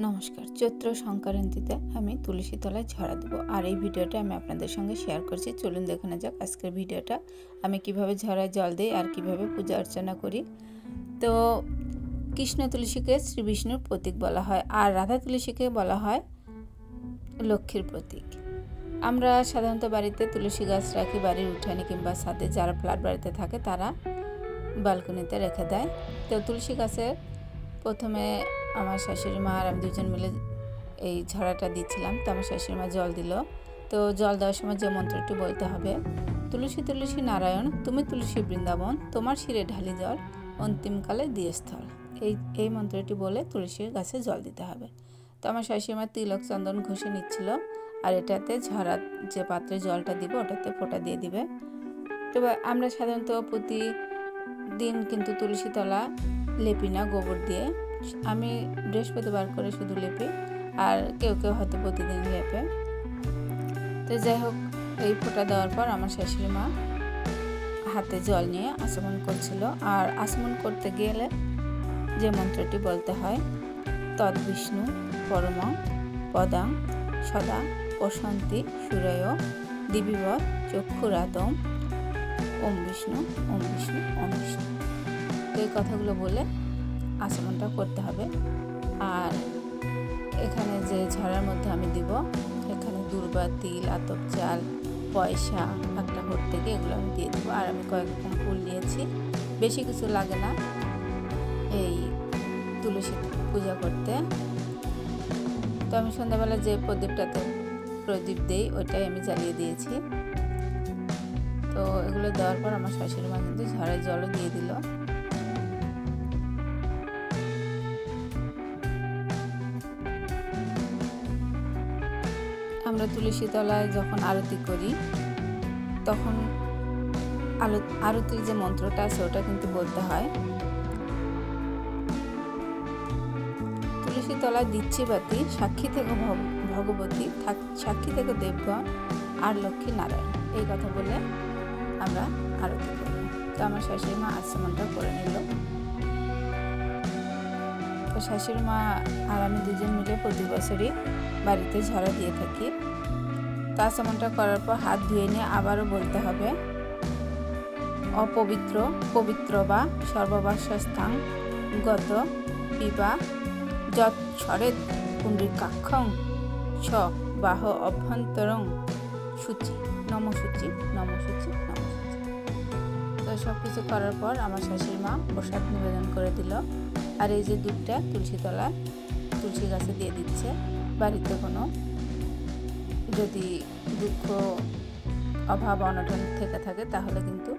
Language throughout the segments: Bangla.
নমস্কার। চৈত্র সংক্রান্তিতে আমি তুলসী তলায় ঝরা দেবো, আর এই ভিডিওটা আমি আপনাদের সঙ্গে শেয়ার করছি। চলুন দেখে নেওয়া যাক আজকের ভিডিওটা, আমি কিভাবে ঝরায় জল দিই আর কিভাবে পূজা অর্চনা করি। তো কৃষ্ণ তুলসীকে শ্রী বিষ্ণুর প্রতীক বলা হয়, আর রাধা তুলসীকে বলা হয় লক্ষ্মীর প্রতীক। আমরা সাধারণত বাড়িতে তুলসী গাছ রাখি বাড়ির উঠানে কিংবা ছাদে। যারা ফ্ল্যাট বাড়িতে থাকে তারা ব্যালকনিতে রেখে দেয়। তো তুলসী গাছের প্রথমে আমার শাশুড়ি মা আর আমি দুজন মিলে এই ঝরাটা দিচ্ছিলাম। তো আমার শাশুড়ি মা জল দিল। তো জল দেওয়ার সময় যে মন্ত্রটি বলতে হবে, তুলসী তুলসী নারায়ণ তুমি তুলসী বৃন্দাবন, তোমার শিরে ঢালি জল অন্তিমকালে দিয়ে স্থল। এই মন্ত্রটি বলে তুলসীর গাছে জল দিতে হবে। তো আমার শাশুড়ি মা তিলক চন্দন ঘষে নিচ্ছিল, আর এটাতে ঝরা যে পাত্রে জলটা দিব ওটাতে ফোঁটা দিয়ে দিবে। তো আমরা সাধারণত প্রতিদিন কিন্তু তুলসী তলা লেপি না গোবর দিয়ে। আমি বৃহস্পতিবার করে শুধু লেপি, আর কেউ কেউ হয়তো প্রতিদিন লেপে। তো যাই হোক, এই ফোঁটা দেওয়ার পর আমার শাশুড়ি মা হাতে জল নিয়ে আচমন করছিল। আর আচমন করতে গেলে যে মন্ত্রটি বলতে হয়, তৎ বিষ্ণু পরমং পদাং সদা প্রশান্তি সুরয় দিবিব চক্ষুরাদম ওম বিষ্ণু ওম বিষ্ণু ওম বিষ্ণু। তো এই কথাগুলো বলে আচমনটা করতে হবে। আর এখানে যে ঝরার মধ্যে আমি দিব, এখানে দূর্বা, তিল, আতপ চাল, পয়সা, একটা হোট থেকে এগুলো আমি দিয়ে দেবো। আর আমি কয়েক রকম ফুল নিয়েছি, বেশি কিছু লাগে না এই তুলসী পূজা করতে। তো আমি সন্ধ্যাবেলা যে প্রদীপটাতে প্রদীপ দেই ওইটাই আমি জ্বালিয়ে দিয়েছি। তো এগুলো দেওয়ার পর আমার শাশুড়ি মা কিন্তু ঝরায় জলও দিয়ে দিল। আমরা তুলসী তলায় যখন আরতি করি তখন আরতির যে মন্ত্রটা আছে ওটা কিন্তু বলতে হয়, তুলসী তলায় দিচ্ছি বাতি, সাক্ষী থেকে ভগবতী, সাক্ষী থেকে দেবগণ আর লক্ষ্মী নারায়ণ। এই কথা বলে আমরা আরতি করি। তো আমার শাশুড়ি মা আচমনটা করে নিল। তো শাশুড়ি মা আর আমি দুজন মিলে প্রতি বছরই বাড়িতে ঝরা দিয়ে থাকি। তো আচমনটা করার পর হাত ধুয়ে নিয়ে আবারও বলতে হবে, অপবিত্র পবিত্র বা সর্ববাসস্থান গত পিবা যৎ সরেদ পুণ্ডিকাক্ষং ছ বাহ অভ্যন্তরং সূচি নমসূচি নমসূচি নমসূচি। তো সব কিছু করার পর আমার শাশুড়ি মা প্রসাদ নিবেদন করে দিল। আর এই যে দুধটা তুলসী তলা তুলসী গাছে দিয়ে দিচ্ছে। বাড়িতে কোনো যদি দুঃখ অভাব অনটন থেকে থাকে তাহলে কিন্তু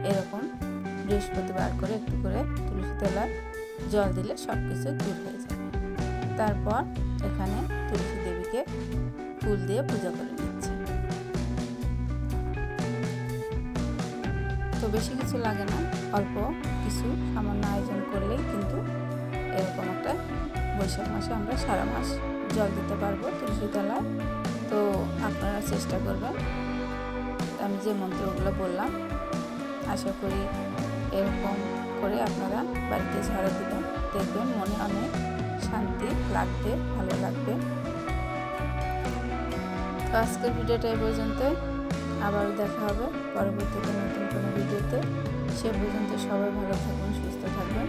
এরকম বৃহস্পতিবার করে একটু করে তুলসী তলায় জল দিলে সব কিছু দূর হয়ে যাবে। তারপর এখানে তুলসী দেবীকে ফুল দিয়ে পূজা করে নিচ্ছে। তো বেশি কিছু লাগে না, অল্প কিছু সামান্য আয়োজন করলেই কিন্তু এরকম একটা বৈশাখ মাসে আমরা সারা মাস জল দিতে পারবো তুলসী তলায়। তো আপনারা চেষ্টা করবেন। আমি যে মন্ত্রগুলো বললাম আশা করি এরকম করে আপনারা বাড়িতে ঝরা দিবেন, দেখবেন মনে অনেক শান্তি লাগবে, ভালো লাগবে। তো আজকের ভিডিওটা এই পর্যন্ত, আবারও দেখা হবে পরবর্তীতে নতুন কোনো ভিডিওতে। সে পর্যন্ত সবাই ভালো থাকবেন, সুস্থ থাকবেন।